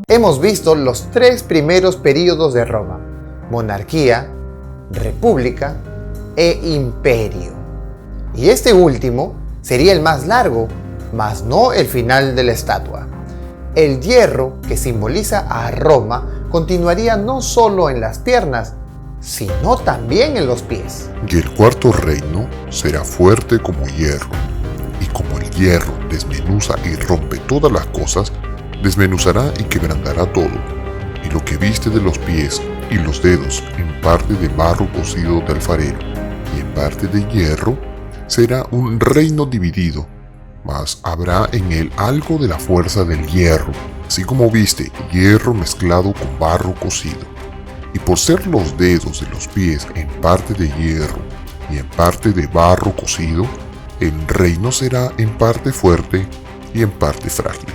hemos visto los tres primeros períodos de Roma: monarquía, república e imperio. Y este último sería el más largo, mas no el final de la estatua. El hierro que simboliza a Roma continuaría no solo en las piernas, sino también en los pies. Y el cuarto reino será fuerte como hierro, y como el hierro desmenuza y rompe todas las cosas, desmenuzará y quebrantará todo, y lo que viste de los pies y los dedos en parte de barro cocido de alfarero y en parte de hierro, será un reino dividido, mas habrá en él algo de la fuerza del hierro, así como viste hierro mezclado con barro cocido. Y por ser los dedos de los pies en parte de hierro y en parte de barro cocido, el reino será en parte fuerte y en parte frágil.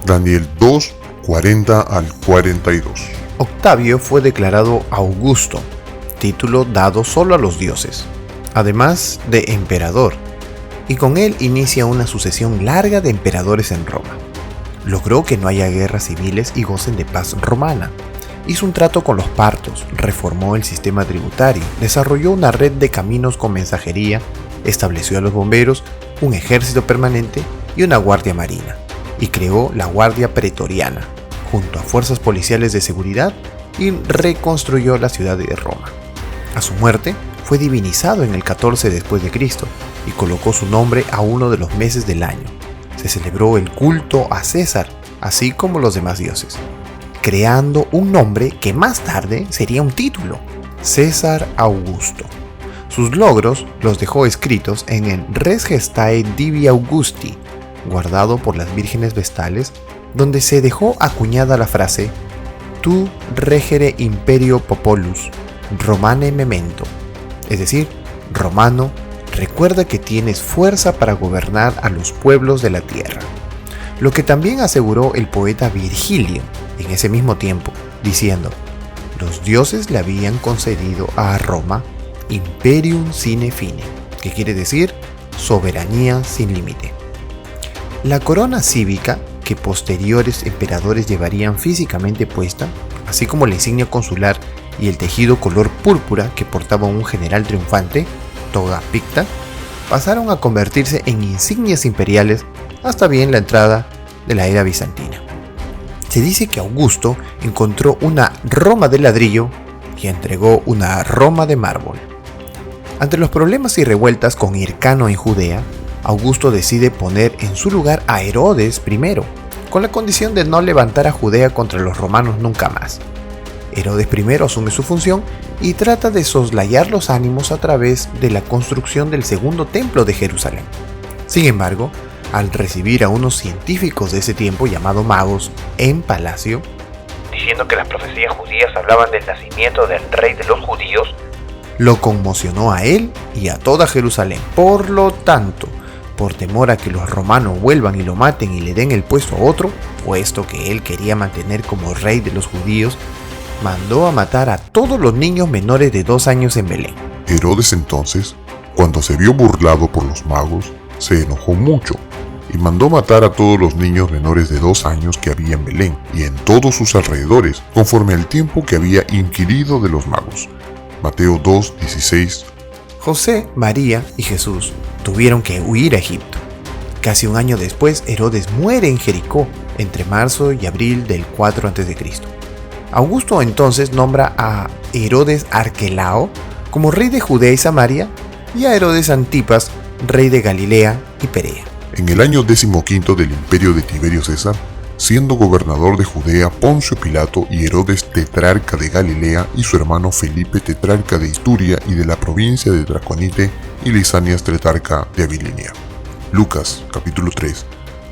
Daniel 2, 40 al 42. Octavio fue declarado Augusto, título dado solo a los dioses, además de emperador, y con él inicia una sucesión larga de emperadores en Roma. Logró que no haya guerras civiles y gocen de paz romana. Hizo un trato con los partos, reformó el sistema tributario, desarrolló una red de caminos con mensajería, estableció a los bomberos, un ejército permanente y una guardia marina, y creó la Guardia Pretoriana, junto a fuerzas policiales de seguridad, y reconstruyó la ciudad de Roma. A su muerte, fue divinizado en el 14 después de Cristo y colocó su nombre a uno de los meses del año. Se celebró el culto a César, así como los demás dioses, creando un nombre que más tarde sería un título: César Augusto. Sus logros los dejó escritos en el Res Gestae Divi Augusti, guardado por las vírgenes vestales, donde se dejó acuñada la frase Tu regere imperio popolus, Romane memento, es decir, romano, recuerda que tienes fuerza para gobernar a los pueblos de la tierra. Lo que también aseguró el poeta Virgilio en ese mismo tiempo, diciendo: los dioses le habían concedido a Roma imperium sine fine, que quiere decir soberanía sin límite. La corona cívica que posteriores emperadores llevarían físicamente puesta, así como la insignia consular y el tejido color púrpura que portaba un general triunfante, toga picta, pasaron a convertirse en insignias imperiales hasta bien la entrada de la era bizantina. Se dice que Augusto encontró una Roma de ladrillo y entregó una Roma de mármol. Ante los problemas y revueltas con Hircano en Judea, Augusto decide poner en su lugar a Herodes I, con la condición de no levantar a Judea contra los romanos nunca más. Herodes I asume su función y trata de soslayar los ánimos a través de la construcción del segundo templo de Jerusalén. Sin embargo, al recibir a unos científicos de ese tiempo llamados magos en palacio, diciendo que las profecías judías hablaban del nacimiento del rey de los judíos, lo conmocionó a él y a toda Jerusalén. Por lo tanto, por temor a que los romanos vuelvan y lo maten y le den el puesto a otro, puesto que él quería mantener como rey de los judíos, mandó a matar a todos los niños menores de 2 años en Belén. Herodes entonces, cuando se vio burlado por los magos, se enojó mucho y mandó matar a todos los niños menores de 2 años que había en Belén y en todos sus alrededores, conforme al tiempo que había inquirido de los magos. Mateo 2, 16. José, María y Jesús tuvieron que huir a Egipto. Casi un año después, Herodes muere en Jericó, entre marzo y abril del 4 a.C. Augusto entonces nombra a Herodes Arquelao como rey de Judea y Samaria y a Herodes Antipas rey de Galilea y Perea. En el año 15 del imperio de Tiberio César, siendo gobernador de Judea Poncio Pilato y Herodes tetrarca de Galilea y su hermano Felipe tetrarca de Ituria y de la provincia de Traconite y Lisanias tetrarca de Abilinia. Lucas capítulo 3,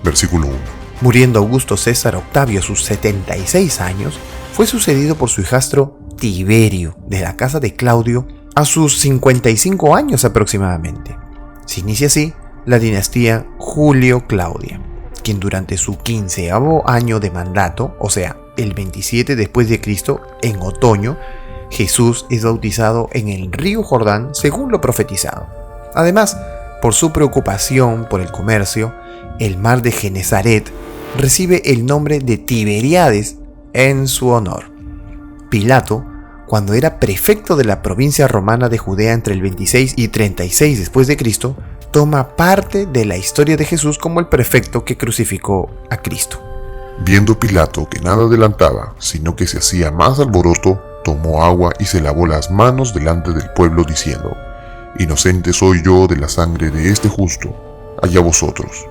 versículo 1. Muriendo Augusto César Octavio a sus 76 años, fue sucedido por su hijastro Tiberio, de la casa de Claudio, a sus 55 años aproximadamente. Se inicia así la dinastía Julio-Claudia, quien durante su 15º año de mandato, o sea, el 27 después de Cristo, en otoño, Jesús es bautizado en el río Jordán según lo profetizado. Además, por su preocupación por el comercio, el mar de Genesaret recibe el nombre de Tiberíades en su honor. Pilato, cuando era prefecto de la provincia romana de Judea entre el 26 y 36 después de Cristo, toma parte de la historia de Jesús como el prefecto que crucificó a Cristo. Viendo Pilato que nada adelantaba, sino que se hacía más alboroto, tomó agua y se lavó las manos delante del pueblo diciendo: Inocente soy yo de la sangre de este justo, allá vosotros.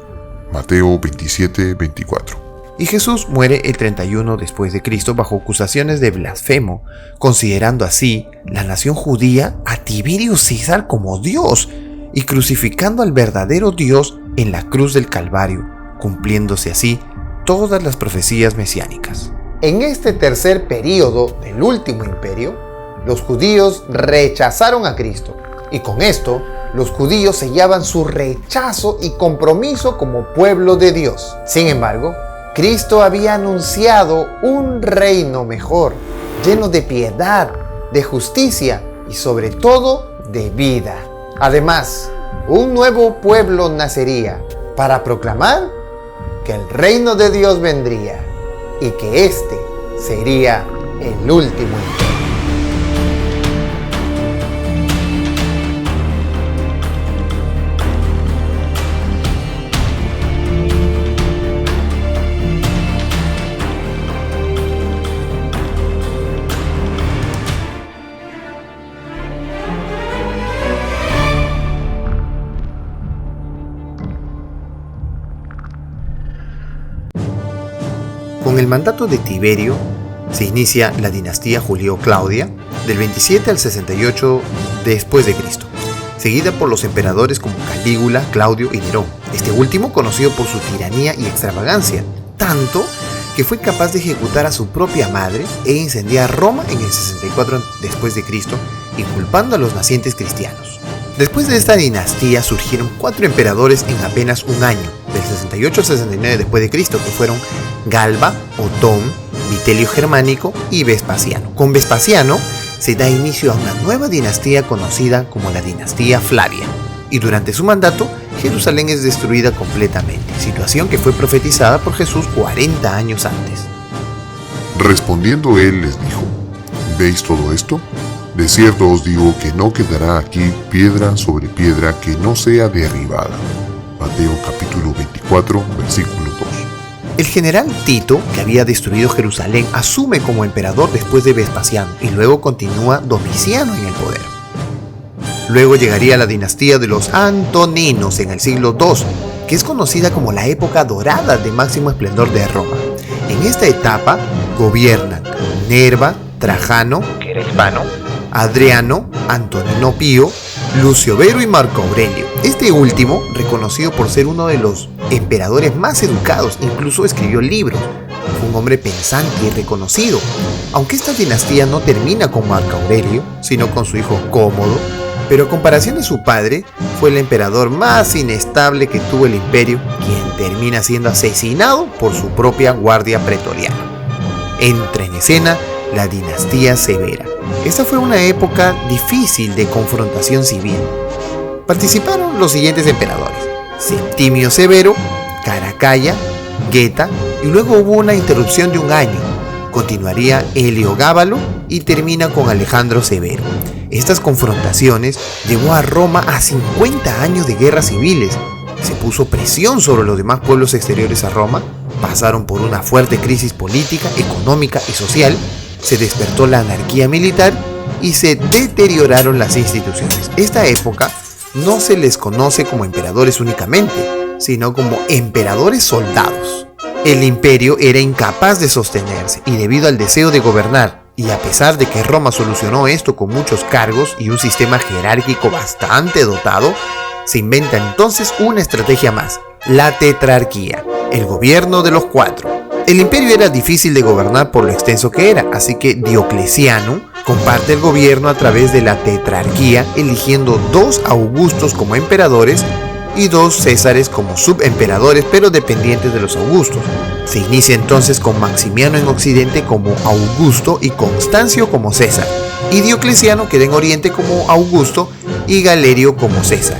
Mateo 27:24. Y Jesús muere el 31 después de Cristo bajo acusaciones de blasfemo, considerando así la nación judía a Tiberio César como Dios y crucificando al verdadero Dios en la cruz del Calvario, cumpliéndose así todas las profecías mesiánicas. En este tercer período del último imperio, los judíos rechazaron a Cristo, y con esto los judíos sellaban su rechazo y compromiso como pueblo de Dios. Sin embargo, Cristo había anunciado un reino mejor, lleno de piedad, de justicia y sobre todo de vida. Además, un nuevo pueblo nacería para proclamar que el reino de Dios vendría y que este sería el último imperio. Con el mandato de Tiberio se inicia la dinastía Julio-Claudia del 27 al 68 después de Cristo, seguida por los emperadores como Calígula, Claudio y Nerón. Este último conocido por su tiranía y extravagancia, tanto que fue capaz de ejecutar a su propia madre e incendiar Roma en el 64 después de Cristo, inculpando a los nacientes cristianos. Después de esta dinastía surgieron 4 emperadores en apenas un año, del 68 al 69 después de Cristo, que fueron Galba, Otón, Vitelio Germánico y Vespasiano. Con Vespasiano se da inicio a una nueva dinastía conocida como la dinastía Flavia, y durante su mandato Jerusalén es destruida completamente, situación que fue profetizada por Jesús 40 años antes. Respondiendo él les dijo: ¿Veis todo esto? De cierto os digo que no quedará aquí piedra sobre piedra que no sea derribada. Mateo capítulo 24, versículo 2. El general Tito, que había destruido Jerusalén, asume como emperador después de Vespasiano y luego continúa Domiciano en el poder. Luego llegaría la dinastía de los Antoninos en el siglo II, que es conocida como la época dorada de máximo esplendor de Roma. En esta etapa gobiernan Nerva, Trajano, que era hispano, Adriano, Antonino Pío, Lucio Vero y Marco Aurelio. Este último, reconocido por ser uno de los emperadores más educados, incluso escribió libros. Fue un hombre pensante y reconocido. Aunque esta dinastía no termina con Marco Aurelio, sino con su hijo Cómodo, pero a comparación de su padre, fue el emperador más inestable que tuvo el imperio, quien termina siendo asesinado por su propia guardia pretoriana. Entra en escena la dinastía Severa. Esta fue una época difícil de confrontación civil. Participaron los siguientes emperadores: Septimio Severo, Caracalla, Geta, y luego hubo una interrupción de un año. Continuaría Heliogábalo y termina con Alejandro Severo. Estas confrontaciones llevó a Roma a 50 años de guerras civiles. Se puso presión sobre los demás pueblos exteriores a Roma, pasaron por una fuerte crisis política, económica y social, se despertó la anarquía militar y se deterioraron las instituciones. Esta época no se les conoce como emperadores únicamente, sino como emperadores soldados. El imperio era incapaz de sostenerse y debido al deseo de gobernar, y a pesar de que Roma solucionó esto con muchos cargos y un sistema jerárquico bastante dotado, se inventa entonces una estrategia más: la tetrarquía, el gobierno de los 4. El imperio era difícil de gobernar por lo extenso que era, así que Diocleciano comparte el gobierno a través de la tetrarquía, eligiendo 2 Augustos como emperadores y 2 Césares como subemperadores, pero dependientes de los Augustos. Se inicia entonces con Maximiano en Occidente como Augusto y Constancio como César, y Diocleciano queda en Oriente como Augusto y Galerio como César.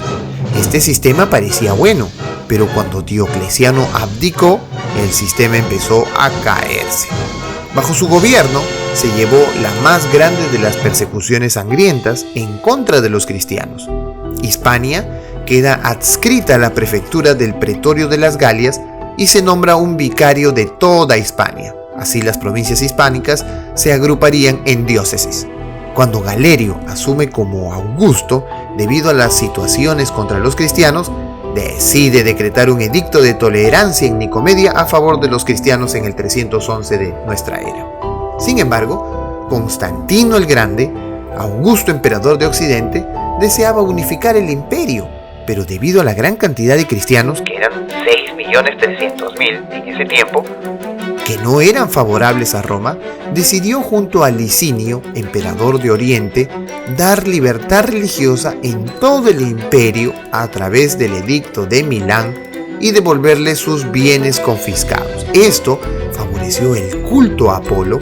Este sistema parecía bueno, pero cuando Diocleciano abdicó, el sistema empezó a caerse. Bajo su gobierno se llevó la más grande de las persecuciones sangrientas en contra de los cristianos. Hispania queda adscrita a la prefectura del Pretorio de las Galias y se nombra un vicario de toda Hispania. Así las provincias hispánicas se agruparían en diócesis. Cuando Galerio asume como Augusto, debido a las situaciones contra los cristianos, decide decretar un edicto de tolerancia en Nicomedia a favor de los cristianos en el 311 de nuestra era. Sin embargo, Constantino el Grande, Augusto emperador de Occidente, deseaba unificar el imperio, pero debido a la gran cantidad de cristianos, que eran 6.300.000 en ese tiempo, que no eran favorables a Roma, decidió junto a Licinio, emperador de Oriente, dar libertad religiosa en todo el imperio a través del edicto de Milán y devolverle sus bienes confiscados. Esto favoreció el culto a Apolo,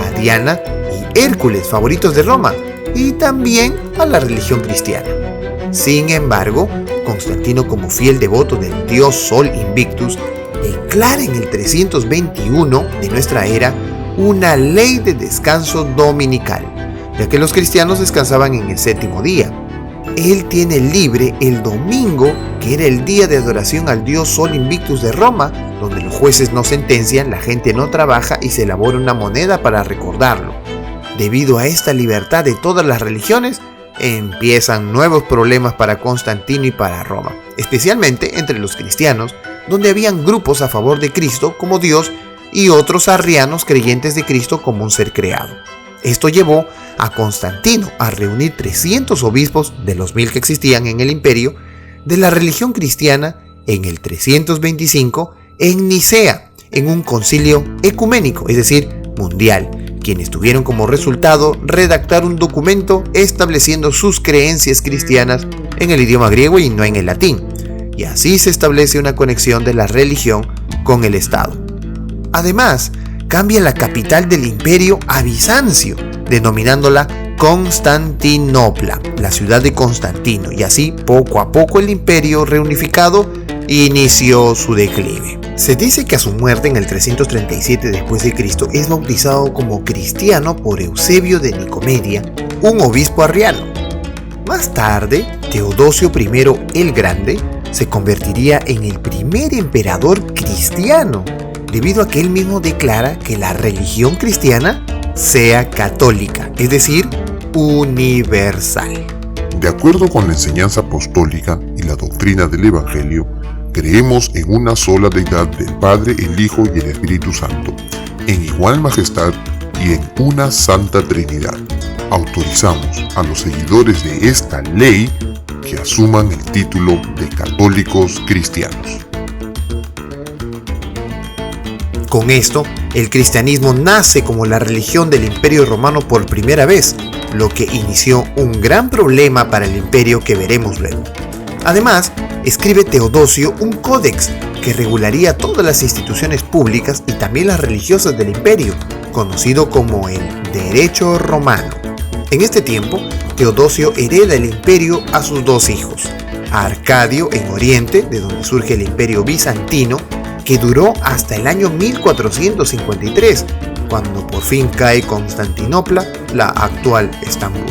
a Diana y Hércules, favoritos de Roma, y también a la religión cristiana. Sin embargo, Constantino, como fiel devoto del dios Sol Invictus, declara en el 321 de nuestra era una ley de descanso dominical, ya que los cristianos descansaban en el séptimo día. Él tiene libre el domingo, que era el día de adoración al dios Sol Invictus de Roma, donde los jueces no sentencian, la gente no trabaja y se elabora una moneda para recordarlo. Debido a esta libertad de todas las religiones, empiezan nuevos problemas para Constantino y para Roma, especialmente entre los cristianos, donde habían grupos a favor de Cristo como Dios y otros arrianos creyentes de Cristo como un ser creado. Esto llevó a Constantino a reunir 300 obispos de los 1000 que existían en el imperio de la religión cristiana en el 325 en Nicea, en un concilio ecuménico, es decir, mundial, quienes tuvieron como resultado redactar un documento estableciendo sus creencias cristianas en el idioma griego y no en el latín, y así se establece una conexión de la religión con el Estado. Además, cambia la capital del imperio a Bizancio, denominándola Constantinopla, la ciudad de Constantino, y así poco a poco el imperio reunificado inició su declive. Se dice que a su muerte en el 337 después de Cristo es bautizado como cristiano por Eusebio de Nicomedia, un obispo arriano. Más tarde, Teodosio I el Grande se convertiría en el primer emperador cristiano, debido a que él mismo declara que la religión cristiana sea católica, es decir, universal. De acuerdo con la enseñanza apostólica y la doctrina del Evangelio, creemos en una sola deidad del Padre, el Hijo y el Espíritu Santo, en igual majestad y en una santa Trinidad. Autorizamos a los seguidores de esta ley que asuman el título de católicos cristianos. Con esto, el cristianismo nace como la religión del Imperio Romano por primera vez, lo que inició un gran problema para el imperio que veremos luego. Además, escribe Teodosio un códex que regularía todas las instituciones públicas y también las religiosas del imperio, conocido como el Derecho Romano. En este tiempo, Teodosio hereda el imperio a sus dos hijos, a Arcadio en Oriente, de donde surge el imperio bizantino, que duró hasta el año 1453, cuando por fin cae Constantinopla, la actual Estambul.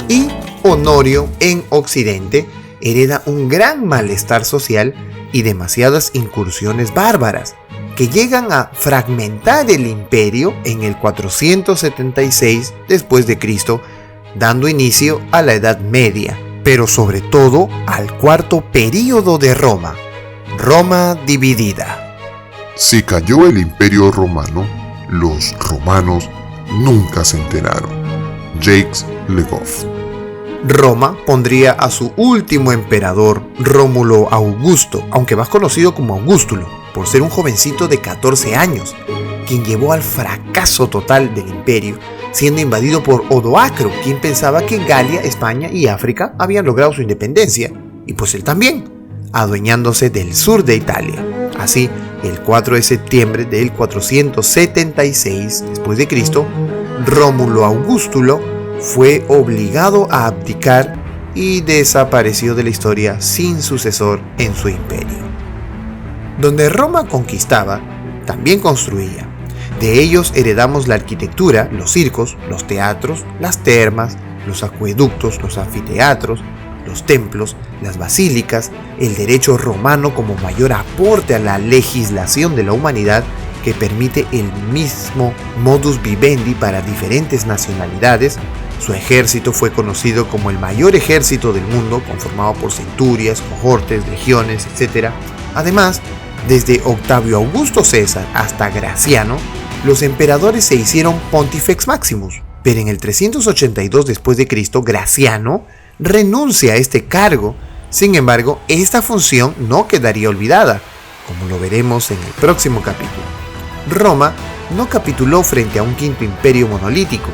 Y Honorio en Occidente hereda un gran malestar social y demasiadas incursiones bárbaras, que llegan a fragmentar el imperio en el 476 después de Cristo, dando inicio a la Edad Media, pero sobre todo al cuarto período de Roma, Roma dividida. Si cayó el Imperio Romano, los romanos nunca se enteraron. Jacques Le Goff. Roma pondría a su último emperador, Rómulo Augusto, aunque más conocido como Augustulo, por ser un jovencito de 14 años, quien llevó al fracaso total del imperio, siendo invadido por Odoacro, quien pensaba que Galia, España y África habían logrado su independencia, y pues él también, adueñándose del sur de Italia. Así, el 4 de septiembre del 476 después de Cristo, Rómulo Augustulo fue obligado a abdicar y desapareció de la historia sin sucesor en su imperio. Donde Roma conquistaba, también construía. De ellos heredamos la arquitectura, los circos, los teatros, las termas, los acueductos, los anfiteatros, los templos, las basílicas, el derecho romano como mayor aporte a la legislación de la humanidad que permite el mismo modus vivendi para diferentes nacionalidades. Su ejército fue conocido como el mayor ejército del mundo, conformado por centurias, cohortes, legiones, etc. Además, desde Octavio Augusto César hasta Graciano, los emperadores se hicieron Pontifex Maximus. Pero en el 382 después de Cristo, Graciano renuncia a este cargo. Sin embargo, esta función no quedaría olvidada, como lo veremos en el próximo capítulo. Roma no capituló frente a un quinto imperio monolítico.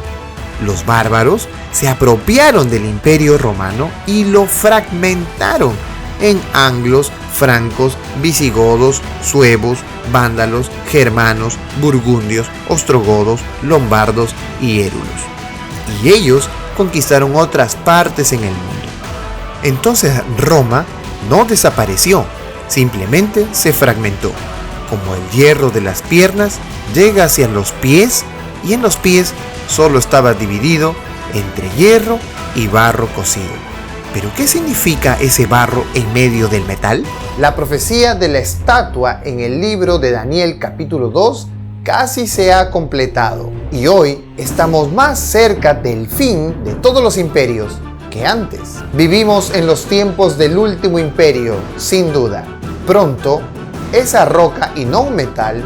Los bárbaros se apropiaron del imperio romano y lo fragmentaron en anglos, francos, visigodos, suevos, vándalos, germanos, burgundios, ostrogodos, lombardos y érulos. Y ellos conquistaron otras partes en el mundo. Entonces Roma no desapareció, simplemente se fragmentó. Como el hierro de las piernas llega hacia los pies, y en los pies solo estaba dividido entre hierro y barro cocido. ¿Pero qué significa ese barro en medio del metal? La profecía de la estatua en el libro de Daniel capítulo 2 casi se ha completado, y hoy estamos más cerca del fin de todos los imperios que antes. Vivimos en los tiempos del último imperio, sin duda. Pronto, esa roca y no un metal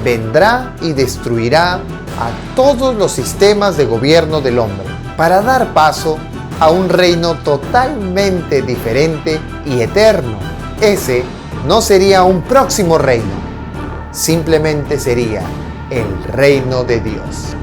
vendrá y destruirá a todos los sistemas de gobierno del hombre para dar paso a un reino totalmente diferente y eterno. Ese no sería un próximo reino, simplemente sería el reino de Dios.